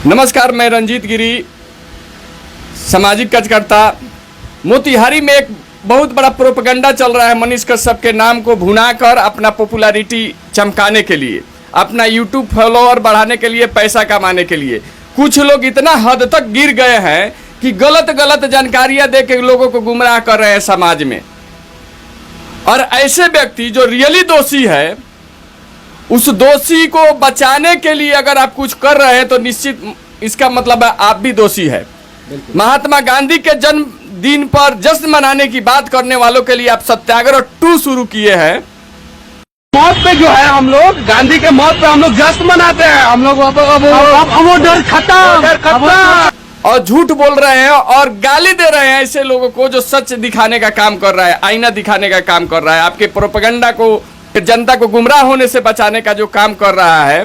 नमस्कार, मैं रंजीत गिरी, सामाजिक कार्यकर्ता। मोतिहारी में एक बहुत बड़ा प्रोपेगेंडा चल रहा है मनीष कश्यप के नाम को भुनाकर अपना पॉपुलैरिटी चमकाने के लिए, अपना यूट्यूब फॉलोअर बढ़ाने के लिए, पैसा कमाने के लिए। कुछ लोग इतना हद तक गिर गए हैं कि गलत गलत जानकारियां दे के लोगों को गुमराह कर रहे हैं समाज में। और ऐसे व्यक्ति जो रियली दोषी है, उस दोषी को बचाने के लिए अगर आप कुछ कर रहे हैं तो निश्चित इसका मतलब है आप भी दोषी है। महात्मा गांधी के जन्मदिन पर जश्न मनाने की बात करने वालों के लिए आप सत्याग्रह 2 शुरू किए हैं। मौत पे जो है हम लोग गांधी के मौत पे हम लोग जश्न मनाते हैं। हम लोग अब वो डर खत्म और झूठ बोल रहे हैं और गाली दे रहे हैं ऐसे लोगों को जो सच दिखाने का काम कर रहा है, आईना दिखाने का काम कर रहा है, आपके प्रोपेगेंडा को, जनता को गुमराह होने से बचाने का जो काम कर रहा है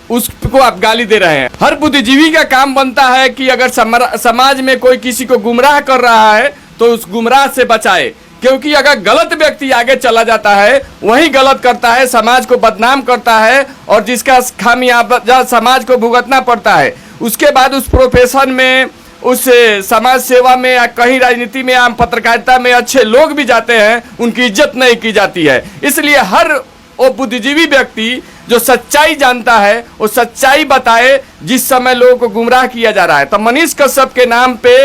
उसको आप गाली दे रहे हैं। हर बुद्धिजीवी का काम बनता है कि अगर समाज में कोई किसी को गुमराह कर रहा है तो उस गुमराह से बचाए, क्योंकि अगर गलत व्यक्ति आगे चला जाता है, वही गलत करता है, समाज को बदनाम करता है और जिसका खामियाजा समाज को भुगतना पड़ता है। उसके बाद उस प्रोफेशन में, उस समाज सेवा में या कहीं राजनीति में, आम पत्रकारिता में अच्छे लोग भी जाते हैं, उनकी इज्जत नहीं की जाती है। इसलिए हर वो बुद्धिजीवी व्यक्ति जो सच्चाई जानता है वो सच्चाई बताए जिस समय लोगों को गुमराह किया जा रहा है। तो मनीष कश्यप के नाम पे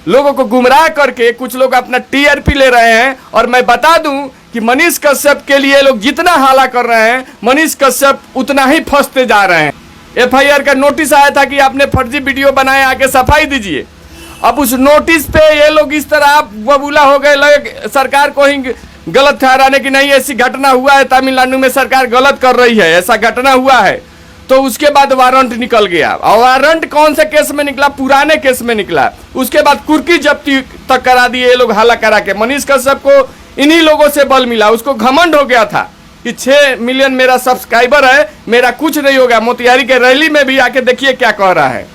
लोगों को गुमराह करके कुछ लोग अपना टीआरपी ले रहे हैं। और मैं बता दूं कि मनीष कश्यप के लिए लोग जितना हाला कर रहे हैं, मनीष कश्यप उतना ही फंसते जा रहे हैं। एफआईआर का नोटिस आया था कि आपने फर्जी वीडियो बनाए, आके सफाई दीजिए। अब उस नोटिस पे ये लोग इस तरह बबूला हो गए, लगे सरकार को ही गलत ठहराने की नहीं, ऐसी घटना हुआ है, तमिलनाडु में सरकार गलत कर रही है, ऐसा घटना हुआ है। तो उसके बाद वारंट निकल गया। और वारंट कौन से केस में निकला? पुराने केस में निकला। उसके बाद कुर्की जब्ती तक करा दिए ये लोग हाला करा के। मनीष कश्यप को इन्हीं लोगों से बल मिला। उसको घमंड हो गया था कि 6 मिलियन मेरा सब्सक्राइबर है, मेरा कुछ नहीं होगा। मोतिहारी के रैली में भी आके देखिए क्या कह रहा है।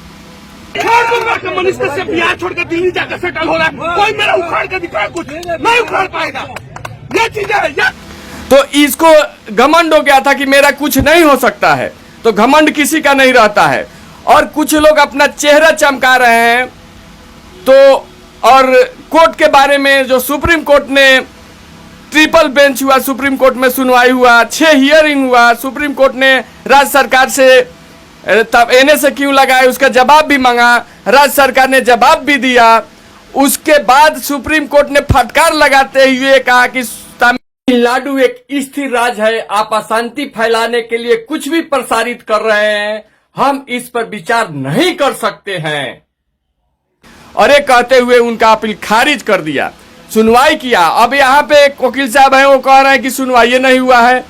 मनीष कश्यप बिहार छोड़कर दिल्ली जाकर सेटल हो रहा है। कोई मेरा उखाड़ के दिखाए, कुछ नहीं उखाड़ पाएगा। ये चीजें है। तो इसको घमंड हो गया था कि मेरा कुछ नहीं हो सकता है। तो घमंड किसी का नहीं रहता है। और कुछ लोग अपना चेहरा चमका रहे हैं। तो और कोर्ट के बारे में, जो सुप्रीम कोर्ट ने ट्रिपल बेंच हुआ, सुप्रीम कोर्ट में सुनवाई हुआ, 6 हियरिंग हुआ, सुप्रीम कोर्ट ने राज्य सरकार से तब एनए क्यों लगाए उसका जवाब भी मांगा, राज्य सरकार ने जवाब भी दिया। उसके बाद सुप्रीम कोर्ट ने फटकार लगाते हुए कहा कि तमिलनाडु एक स्थिर राज्य है, आप अशांति फैलाने के लिए कुछ भी प्रसारित कर रहे हैं, हम इस पर विचार नहीं कर सकते हैं। और ये कहते हुए उनका अपील खारिज कर दिया, सुनवाई किया। अब यहाँ पे एक वकील साहब हैं, वो कह रहे हैं कि सुनवाई नहीं हुआ है।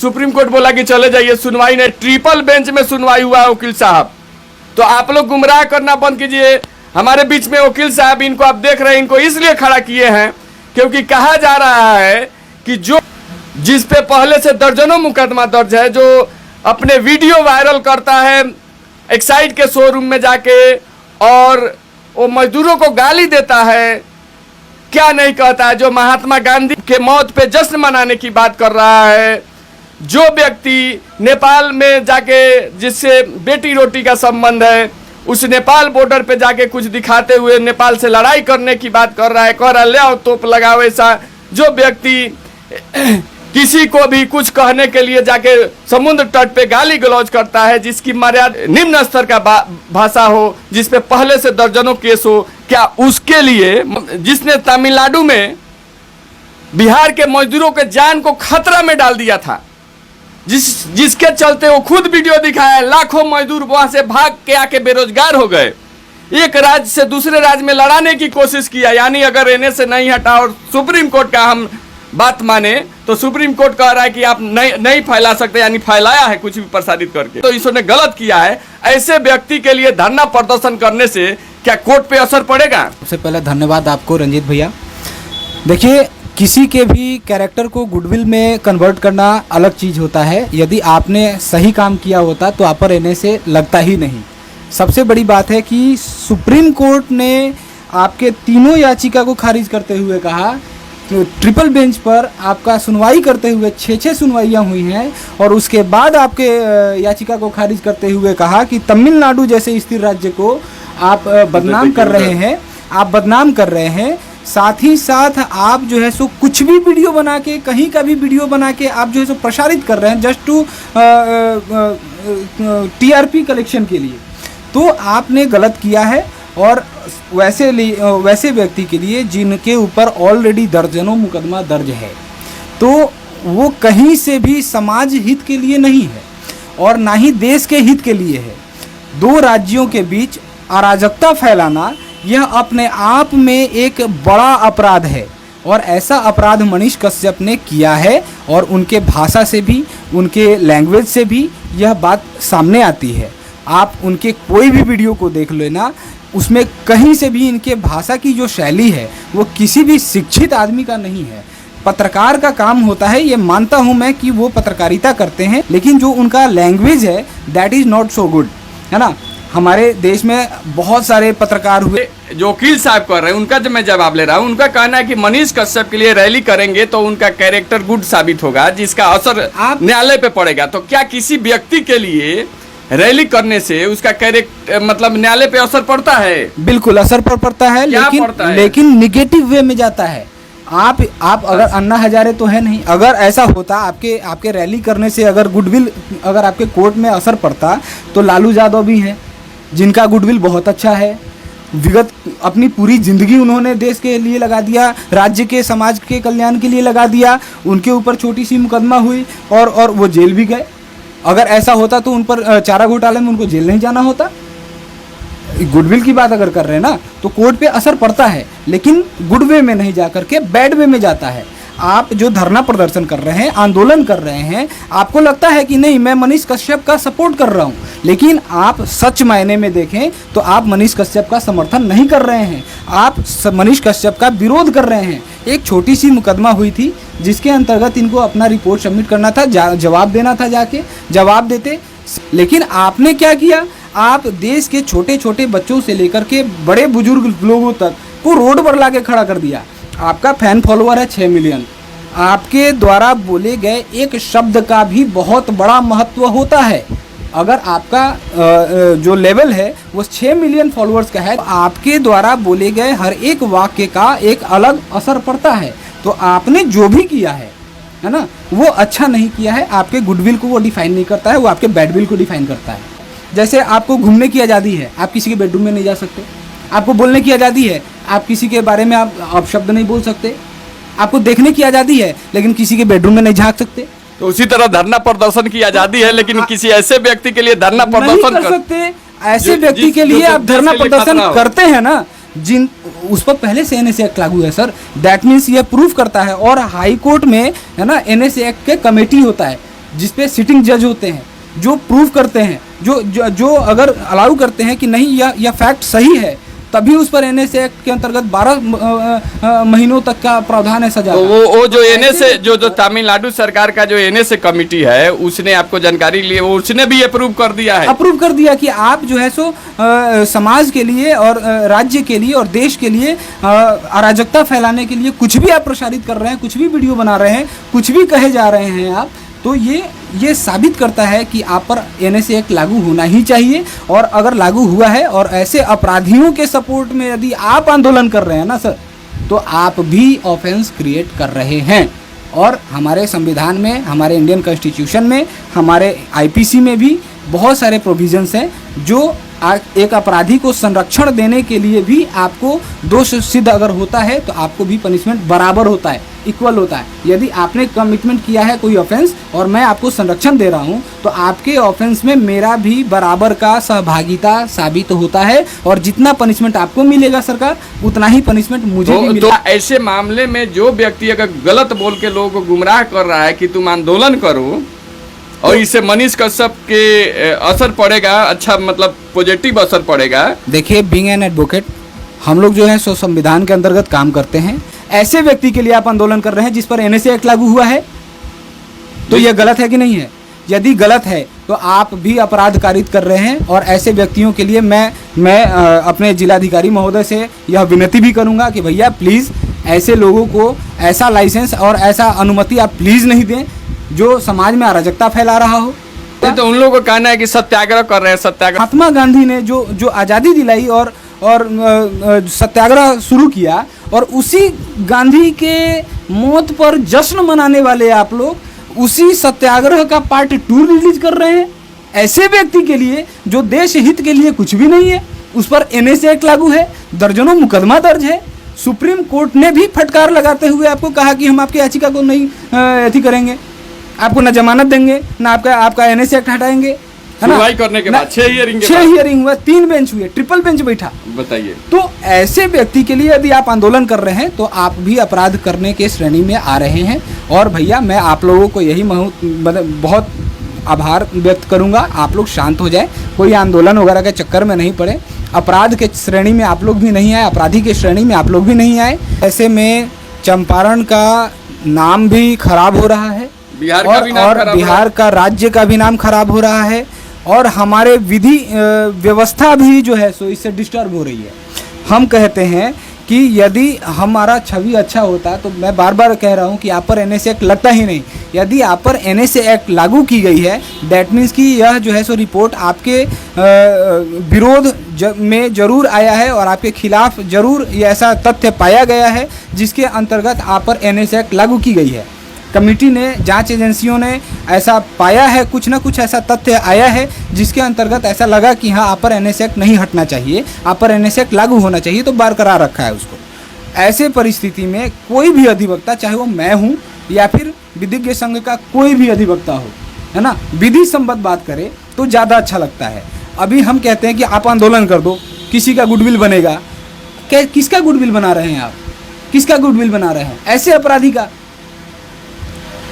सुप्रीम कोर्ट बोला कि चले जाइए, सुनवाई नहीं, ट्रिपल बेंच में सुनवाई हुआ है वकील साहब। तो आप लोग गुमराह करना बंद कीजिए। हमारे बीच में वकील साहब, इनको आप देख रहे हैं, इनको इसलिए खड़ा किए हैं क्योंकि कहा जा रहा है कि जो जिस पे पहले से दर्जनों मुकदमा दर्ज है, जो अपने वीडियो वायरल करता है एक्साइड के शोरूम में जाके और वो मजदूरों को गाली देता है, क्या नहीं कहता है, जो महात्मा गांधी के मौत पे जश्न मनाने की बात कर रहा है, जो व्यक्ति नेपाल में जाके जिससे बेटी रोटी का संबंध है, उस नेपाल बॉर्डर पे जाके कुछ दिखाते हुए नेपाल से लड़ाई करने की बात कर रहा है, कह रहा ले आओ तोप लगाओ, ऐसा जो व्यक्ति किसी को भी कुछ कहने के लिए जाके समुद्र तट पे गाली गलौज करता है, जिसकी मर्यादा निम्न स्तर का भाषा हो, जिसपे पहले से दर्जनों केस हो, क्या उसके लिए, जिसने तमिलनाडु में बिहार के मजदूरों के जान को खतरा में डाल दिया था, जिसके चलते वो खुद वीडियो दिखाया, लाखों मजदूर वहां से भाग के आके बेरोजगार हो गए, एक राज्य से दूसरे राज्य में लड़ाने की कोशिश किया। यानी अगर एनए से नहीं हटा और सुप्रीम कोर्ट का हम बात माने तो सुप्रीम कोर्ट कह रहा है कि आप नहीं फैला सकते, यानी फैलाया है कुछ भी प्रसारित करके, तो इसने गलत किया है। ऐसे व्यक्ति के लिए धरना प्रदर्शन करने से क्या कोर्ट पे असर पड़ेगा? सबसे पहले धन्यवाद आपको रंजीत भैया। देखिए, किसी के भी कैरेक्टर को गुडविल में कन्वर्ट करना अलग चीज़ होता है। यदि आपने सही काम किया होता तो आप पर एनए से लगता ही नहीं। सबसे बड़ी बात है कि सुप्रीम कोर्ट ने आपके तीनों याचिका को खारिज करते हुए कहा ट्रिपल बेंच पर आपका सुनवाई करते हुए 6 सुनवाइयाँ हुई हैं और उसके बाद आपके याचिका को खारिज करते हुए कहा कि तमिलनाडु जैसे स्थिर राज्य को आप बदनाम कर रहे हैं, आप बदनाम कर रहे हैं। साथ ही साथ आप जो है सो कुछ भी वीडियो बना के, कहीं का भी वीडियो बना के आप जो है सो प्रसारित कर रहे हैं जस्ट टू TRP कलेक्शन के लिए, तो आपने गलत किया है। और वैसे व्यक्ति के लिए जिनके ऊपर ऑलरेडी दर्जनों मुकदमा दर्ज है, तो वो कहीं से भी समाज हित के लिए नहीं है और ना ही देश के हित के लिए है। 2 राज्यों के बीच अराजकता फैलाना यह अपने आप में एक बड़ा अपराध है और ऐसा अपराध मनीष कश्यप ने किया है और उनके भाषा से भी, उनके लैंग्वेज से भी यह बात सामने आती है। आप उनके कोई भी वीडियो को देख लेना, उसमें कहीं से भी इनके भाषा की जो शैली है वो किसी भी शिक्षित आदमी का नहीं है। पत्रकार का काम होता है, ये मानता हूँ मैं कि वो पत्रकारिता करते हैं, लेकिन जो उनका लैंग्वेज है that is not so good, है ना। हमारे देश में बहुत सारे पत्रकार हुए। जो वकील साहब कर रहे हैं उनका जो मैं जवाब ले रहा हूँ, उनका कहना है कि मनीष कश्यप के लिए रैली करेंगे तो उनका कैरेक्टर गुड साबित होगा, जिसका असर न्यायालय पे पड़ेगा। तो क्या किसी व्यक्ति के लिए रैली करने से उसका कैरेक्टर मतलब न्यायालय पे असर पड़ता है? बिल्कुल असर पड़ता है, लेकिन निगेटिव वे में जाता है। आप अगर अन्ना हजारे तो है नहीं, अगर ऐसा होता आपके रैली करने से अगर गुडविल, अगर आपके कोर्ट में असर पड़ता तो लालू यादव भी हैं जिनका गुडविल बहुत अच्छा है। विगत अपनी पूरी ज़िंदगी उन्होंने देश के लिए लगा दिया, राज्य के समाज के कल्याण के लिए लगा दिया। उनके ऊपर छोटी सी मुकदमा हुई और वो जेल भी गए। अगर ऐसा होता तो उन पर चारा घोटाले में उनको जेल नहीं जाना होता। गुडविल की बात अगर कर रहे हैं ना, तो कोर्ट पे असर पड़ता है, लेकिन गुड वे में नहीं जा करके बैड वे में जाता है। आप जो धरना प्रदर्शन कर रहे हैं, आंदोलन कर रहे हैं, आपको लगता है कि नहीं मैं मनीष कश्यप का सपोर्ट कर रहा हूं, लेकिन आप सच मायने में देखें तो आप मनीष कश्यप का समर्थन नहीं कर रहे हैं, आप मनीष कश्यप का विरोध कर रहे हैं। एक छोटी सी मुकदमा हुई थी जिसके अंतर्गत इनको अपना रिपोर्ट सबमिट करना था, जवाब देना था, जाके जवाब देते। लेकिन आपने क्या किया, आप देश के छोटे छोटे बच्चों से लेकर के बड़े बुजुर्ग लोगों तक को रोड पर ला के खड़ा कर दिया। आपका फैन फॉलोअर है 6 मिलियन। आपके द्वारा बोले गए एक शब्द का भी बहुत बड़ा महत्व होता है। अगर आपका जो लेवल है वो 6 मिलियन फॉलोअर्स का है, तो आपके द्वारा बोले गए हर एक वाक्य का एक अलग असर पड़ता है। तो आपने जो भी किया है ना, वो अच्छा नहीं किया है। आपके गुडविल को वो डिफाइन नहीं करता है, वो आपके बैडविल को डिफाइन करता है। जैसे आपको घूमने की आज़ादी है, आप किसी के बेडरूम में नहीं जा सकते। आपको बोलने की आज़ादी है, आप किसी के बारे में आप शब्द नहीं बोल सकते। आपको देखने की आज़ादी है, लेकिन किसी के बेडरूम में नहीं झांक सकते। तो उसी तरह धरना प्रदर्शन की आज़ादी है, लेकिन किसी ऐसे व्यक्ति के लिए धरना प्रदर्शन कर सकते। ऐसे व्यक्ति के लिए आप धरना प्रदर्शन करते हैं ना, जिन उस पर पहले से NSA एक्ट लागू है सर, दैट मीन्स ये प्रूफ करता है। और हाई कोर्ट में है ना NSA एक्ट के कमेटी होता है जिसपे सिटिंग जज होते हैं जो प्रूफ करते हैं, जो अगर अलाउ करते हैं कि नहीं यह फैक्ट सही है, तभी उस पर NSA एक्ट के अंतर्गत 12 महीनों तक का प्रावधान है सजा। तो वो जो NSA जो तमिलनाडु सरकार का जो NSA कमेटी है, उसने आपको जानकारी ली, वो उसने भी अप्रूव कर दिया है, अप्रूव कर दिया कि आप जो है सो समाज के लिए और राज्य के लिए और देश के लिए अराजकता फैलाने के लिए कुछ भी आप प्रसारित कर रहे हैं, कुछ भी वीडियो बना रहे हैं, कुछ भी कहे जा रहे हैं आप, तो ये साबित करता है कि आप पर NSA एक्ट लागू होना ही चाहिए। और अगर लागू हुआ है और ऐसे अपराधियों के सपोर्ट में यदि आप आंदोलन कर रहे हैं ना सर, तो आप भी ऑफेंस क्रिएट कर रहे हैं। और हमारे संविधान में, हमारे इंडियन कॉन्स्टिट्यूशन में, हमारे IPC में भी बहुत सारे प्रोविजंस हैं जो एक अपराधी को संरक्षण देने के लिए भी आपको दोष सिद्ध अगर होता है तो आपको भी पनिशमेंट बराबर होता है, इक्वल होता है। यदि आपने कमिटमेंट किया है कोई ऑफेंस और मैं आपको संरक्षण दे रहा हूं, तो आपके ऑफेंस में मेरा भी बराबर का सहभागिता साबित होता है और जितना पनिशमेंट आपको मिलेगा सरकार, उतना ही पनिशमेंट मुझे भी मिलेगा। तो ऐसे मामले में जो व्यक्ति अगर गलत बोल के लोगों को गुमराह कर रहा है कि तुम आंदोलन करो और इससे मनीष कश्यप के असर पड़ेगा, अच्छा मतलब पॉजिटिव असर पड़ेगा। देखिए, बीइंग एन एडवोकेट, हम लोग जो है सो संविधान के अंतर्गत काम करते हैं। ऐसे व्यक्ति के लिए आप आंदोलन कर रहे हैं जिस पर NSA एक्ट लागू हुआ है, तो यह गलत है कि नहीं है? यदि गलत है तो आप भी अपराध कारित कर रहे हैं। और ऐसे व्यक्तियों के लिए मैं अपने जिलाधिकारी महोदय से यह विनती भी करूंगा कि भैया प्लीज़ ऐसे लोगों को ऐसा लाइसेंस और ऐसा अनुमति आप प्लीज़ नहीं दें जो समाज में अराजकता फैला रहा हो। तो उन लोगों का कहना है कि सत्याग्रह कर रहे हैं, सत्याग्रह। महात्मा गांधी ने जो आज़ादी दिलाई और सत्याग्रह शुरू किया, और उसी गांधी के मौत पर जश्न मनाने वाले आप लोग उसी सत्याग्रह का पार्ट 2 रिलीज कर रहे हैं। ऐसे व्यक्ति के लिए जो देश हित के लिए कुछ भी नहीं है, उस पर NSA एक्ट लागू है, दर्जनों मुकदमा दर्ज है। सुप्रीम कोर्ट ने भी फटकार लगाते हुए आपको कहा कि हम आपकी याचिका को नहीं अथी करेंगे, आपको न जमानत देंगे, ना आपका NSA एक्ट हटाएंगे, है ना। सुनवाई करने के बाद 6 हियरिंग हुआ, 3 बेंच हुए, ट्रिपल बेंच बैठा। बताइए, तो ऐसे व्यक्ति के लिए यदि आप आंदोलन कर रहे हैं तो आप भी अपराध करने के श्रेणी में आ रहे हैं। और भैया मैं आप लोगों को यही बहुत आभार व्यक्त करूंगा, आप लोग शांत हो जाए, कोई आंदोलन वगैरह के चक्कर में नहीं पड़े, अपराध के श्रेणी में आप लोग भी नहीं आए, अपराधी के श्रेणी में आप लोग भी नहीं आए। ऐसे में चंपारण का नाम भी खराब हो रहा है, बिहार का भी नाम और बिहार का राज्य का भी नाम खराब हो रहा है, और हमारे विधि व्यवस्था भी जो है सो इससे डिस्टर्ब हो रही है। हम कहते हैं कि यदि हमारा छवि अच्छा होता, तो मैं बार बार कह रहा हूं कि आप पर NSA एक्ट लगता ही नहीं। यदि आप पर NSA एक्ट लागू की गई है, दैट मीन्स कि यह जो है सो रिपोर्ट आपके विरोध में जरूर आया है और आपके खिलाफ जरूर ये ऐसा तथ्य पाया गया है जिसके अंतर्गत आप पर NSA एक्ट लागू की गई है। कमेटी ने, जांच एजेंसियों ने ऐसा पाया है, कुछ ना कुछ ऐसा तथ्य आया है जिसके अंतर्गत ऐसा लगा कि हाँ आप पर NSA एक्ट नहीं हटना चाहिए, आप पर NSA एक्ट लागू होना चाहिए, तो बरकरार रखा है उसको। ऐसे परिस्थिति में कोई भी अधिवक्ता, चाहे वो मैं हूँ या फिर विधिज्ञ संघ का कोई भी अधिवक्ता हो, है ना, विधि संबद्ध बात करे तो ज़्यादा अच्छा लगता है। अभी हम कहते हैं कि आप आंदोलन कर दो, किसी का गुडविल बनेगा। किसका गुडविल बना रहे हैं आप? किसका गुडविल बना रहे हैं? ऐसे अपराधी का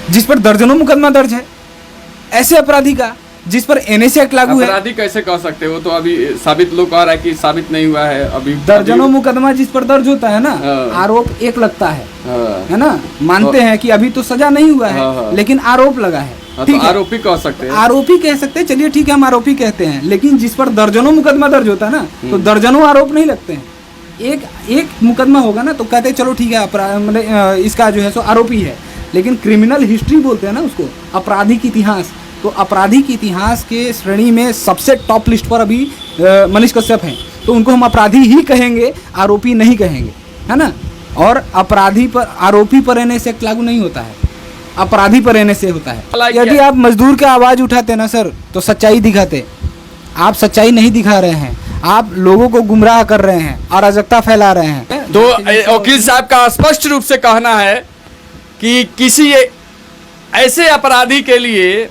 जिस पर दर्जनों मुकदमा दर्ज है, ऐसे अपराधी का जिस पर NSA एक्ट लागू है। अपराधी कैसे कह सकते हो? तो अभी साबित लोग कह रहा है कि साबित नहीं हुआ है। अभी दर्जनों मुकदमा जिस पर दर्ज होता है ना, आरोप एक लगता है ना, मानते हैं कि अभी तो सजा नहीं हुआ है, लेकिन आरोप लगा है, ठीक है, आरोपी कह सकते हैं, आरोपी कह सकते हैं, चलिए ठीक है, हम आरोपी कहते हैं। लेकिन जिस पर दर्जनों मुकदमा दर्ज होता है ना, तो दर्जनों आरोप नहीं लगते हैं। एक मुकदमा होगा ना तो कहते हैं चलो ठीक है, मतलब इसका जो है सो आरोपी है। लेकिन क्रिमिनल हिस्ट्री बोलते हैं ना उसको, आपराधिक इतिहास, तो आपराधिक इतिहास के श्रेणी में सबसे टॉप लिस्ट पर अभी मनीष कश्यप हैं, तो उनको हम अपराधी ही कहेंगे, आरोपी नहीं कहेंगे, है ना। और अपराधी पर, आरोपी पर NSA एक्ट लागू नहीं होता है, अपराधी पर NSA होता है। यदि आप मजदूर का आवाज़ उठाते ना सर, तो सच्चाई दिखाते। आप सच्चाई नहीं दिखा रहे हैं, आप लोगों को गुमराह कर रहे हैं, अराजकता फैला रहे हैं। तो वकील साहब का स्पष्ट रूप से कहना है कि किसी ऐसे अपराधी के लिए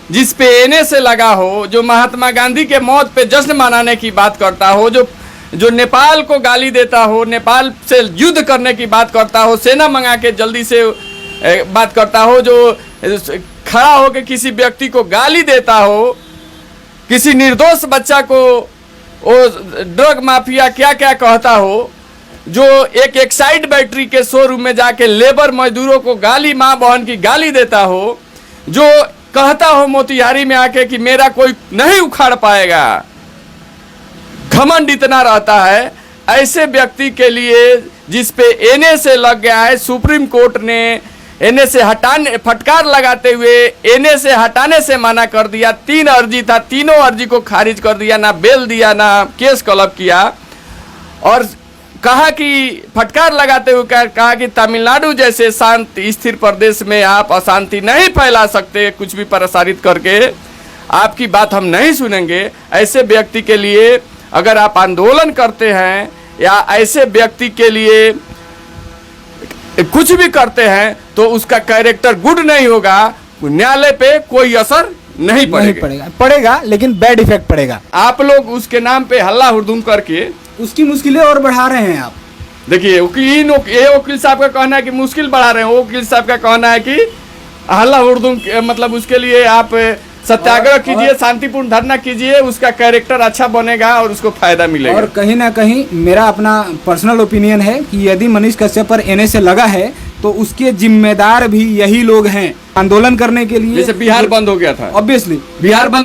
जिस पे NSA लगा हो, जो महात्मा गांधी के मौत पे जश्न मनाने की बात करता हो, जो नेपाल को गाली देता हो, नेपाल से युद्ध करने की बात करता हो, सेना मंगा के जल्दी से बात करता हो, जो खड़ा होकर किसी व्यक्ति को गाली देता हो, किसी निर्दोष बच्चा को वो ड्रग माफिया क्या क्या कहता हो, जो एक एक्साइड बैटरी के शोरूम में जाके लेबर मजदूरों को गाली, माँ बहन की गाली देता हो, जो कहता हो मोतिहारी में आके कि मेरा कोई नहीं उखाड़ पाएगा, घमंड इतना रहता है। ऐसे व्यक्ति के लिए जिस पे NSA लग गया है, सुप्रीम कोर्ट ने NSA हटाने, फटकार लगाते हुए NSA हटाने से मना कर दिया। 3 अर्जी था, तीनों अर्जी को खारिज कर दिया, ना बेल दिया, ना केस क्लब किया, और कहा कि फटकार लगाते हुए कहा कि तमिलनाडु जैसे शांत स्थिर प्रदेश में आप अशांति नहीं फैला सकते, कुछ भी प्रसारित करके आपकी बात हम नहीं सुनेंगे। ऐसे व्यक्ति के लिए अगर आप आंदोलन करते हैं या ऐसे व्यक्ति के लिए कुछ भी करते हैं तो उसका कैरेक्टर गुड नहीं होगा, न्यायालय पे कोई असर नहीं पड़ेगा, लेकिन बैड इफेक्ट पड़ेगा। आप लोग उसके नाम पे हल्ला हुड़दुम करके उसकी मुश्किलें और बढ़ा रहे हैं आप। देखिए, ये वकील साहब का कहना है कि मुश्किल बढ़ा रहे हैं, वो वकील साहब का कहना है कि हल्ला हुड़दुम, मतलब उसके लिए आप सत्याग्रह कीजिए, शांतिपूर्ण धरना कीजिए, उसका कैरेक्टर अच्छा बनेगा और उसको फायदा मिलेगा। और कहीं ना कहीं मेरा अपना पर्सनल ओपिनियन है कि यदि मनीष कश्यप पर NSA लगा है तो उसके जिम्मेदार भी यही लोग हैं आंदोलन करने के लिए। जैसे बिहार बंद हो गया था, ऑब्वियसली बिहार बंद